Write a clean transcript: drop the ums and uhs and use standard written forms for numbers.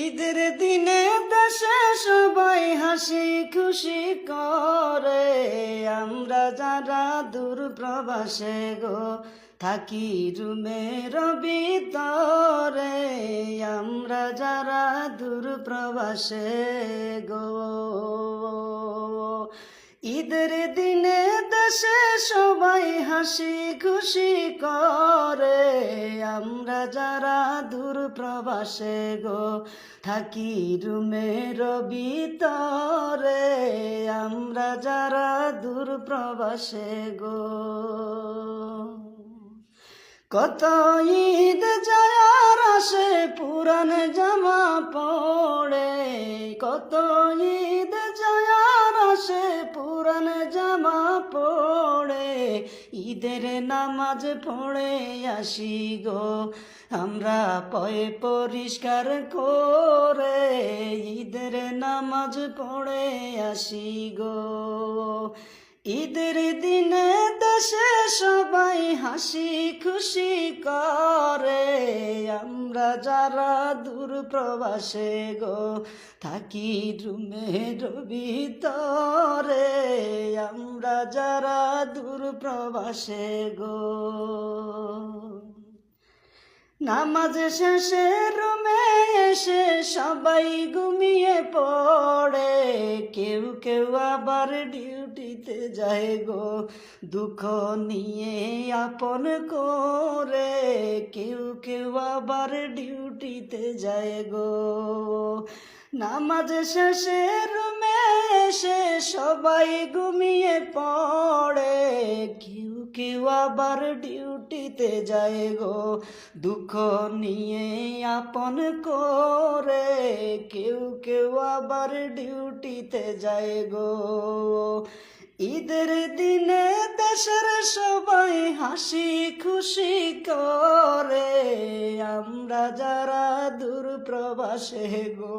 ঈদের দিনে দেশে সবাই হাসি খুশি করে, আমরা যারা দূর প্রবাসে গো থাকি রুমের ভিতরে, আমরা যারা দূর প্রবাসে গো। ঈদের দিনে দেশে সবাই হাসি খুশি করে, আমরা যারা দূর প্রবাসে গো থাকি রুমের ভিতরে, আমরা যারা দূর প্রবাসে গো। কত ঈদ যায় আর আসে পুরান জামা পড়ে, কত ঈদ যায় আর আসে পুরান জামা পড়ে, ঈদের নামাজ পড়ে আসি গো আমরা পয়ে পরিষ্কার করে, ঈদের নামাজ পড়ে আসি গো। ঈদের দিনে দেশে সবাই হাসি খুশি করে, আমরা যারা দূর প্রবাসে গো থাকি রুমের ভিতরে, আমরা যারা দূর প্রবাসে গো। নামাজ শেষে রুমে এসে সবাই ঘুমিয়ে পড়ে, কেউ কেউ আবার ডিউটিতে যায় গো দুঃখ নিয়ে আপন করে, কেউ কেউ আবার ডিউটিতে যায় গো। নামাজ শেষে রুমে এসে সবাই ঘুমিয়ে পড়ে, কেউ কেউ আবার ডিউটিতে যায় গো দুঃখ নিয়ে আপন করে, কেউ কেউ আবার ডিউটিতে যায় গো। ঈদের দিনে দেশের সবাই হাসি খুশি করে, আমরা যারা দূর প্রবাসে গো